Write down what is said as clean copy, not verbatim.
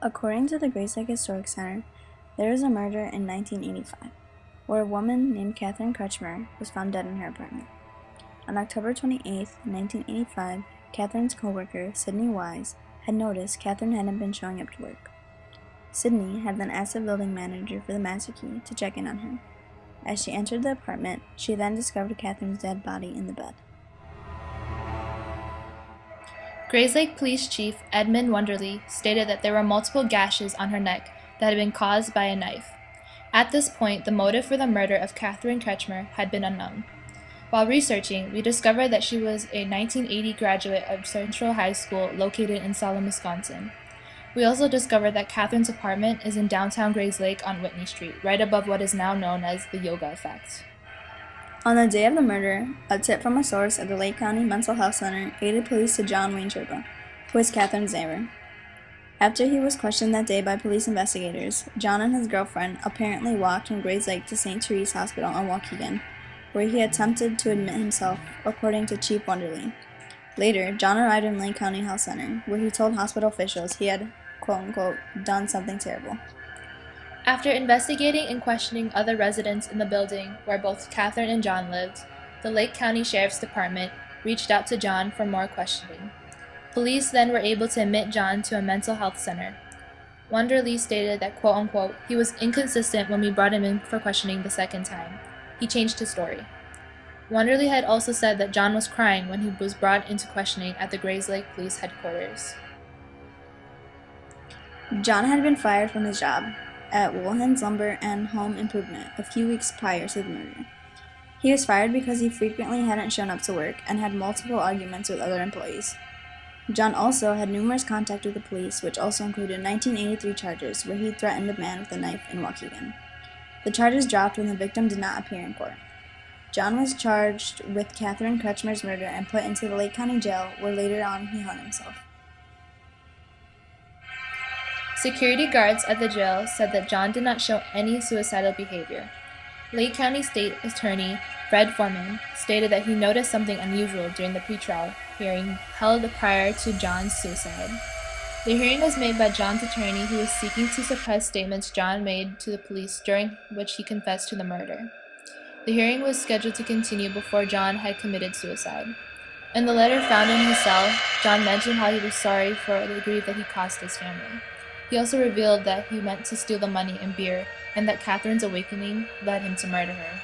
According to the Grace Lake Historic Center, there was a murder in 1985, where a woman named Catherine Kretschmer was found dead in her apartment. On October 28, 1985, Catherine's coworker, Sydney Wise, had noticed Catherine hadn't been showing up to work. Sydney had then asked the building manager for the master key to check in on her. As she entered the apartment, she then discovered Catherine's dead body in the bed. Grayslake Police Chief Edmund Wonderly stated that there were multiple gashes on her neck that had been caused by a knife. At this point, the motive for the murder of Catherine Kretschmer had been unknown. While researching, we discovered that she was a 1980 graduate of Central High School located in Salem, Wisconsin. We also discovered that Catherine's apartment is in downtown Grayslake on Whitney Street, right above what is now known as the Yoga Effect. On the day of the murder, a tip from a source at the Lake County Mental Health Center aided police to John Wayne Sherpa, who was Catherine's neighbor. After he was questioned that day by police investigators, John and his girlfriend apparently walked from Grayslake to St. Therese Hospital in Waukegan, where he attempted to admit himself, according to Chief Wonderly. Later, John arrived in Lake County Health Center, where he told hospital officials he had, quote-unquote, done something terrible. After investigating and questioning other residents in the building where both Catherine and John lived, the Lake County Sheriff's Department reached out to John for more questioning. Police then were able to admit John to a mental health center. Wonderly stated that, quote-unquote, he was inconsistent when we brought him in for questioning the second time. He changed his story. Wonderly had also said that John was crying when he was brought into questioning at the Grayslake Police Headquarters. John had been fired from his job at Woolhan's Lumber and Home Improvement a few weeks prior to the murder. He was fired because he frequently hadn't shown up to work and had multiple arguments with other employees. John also had numerous contacts with the police, which also included 1983 charges where he threatened a man with a knife in Waukegan. The charges dropped when the victim did not appear in court. John was charged with Catherine Kretschmer's murder and put into the Lake County Jail, where later on he hung himself. Security guards at the jail said that John did not show any suicidal behavior. Lake County State Attorney Fred Foreman stated that he noticed something unusual during the pretrial hearing held prior to John's suicide. The hearing was made by John's attorney, who was seeking to suppress statements John made to the police during which he confessed to the murder. The hearing was scheduled to continue before John had committed suicide. In the letter found in his cell, John mentioned how he was sorry for the grief that he caused his family. He also revealed that he meant to steal the money and beer, and that Catherine's awakening led him to murder her.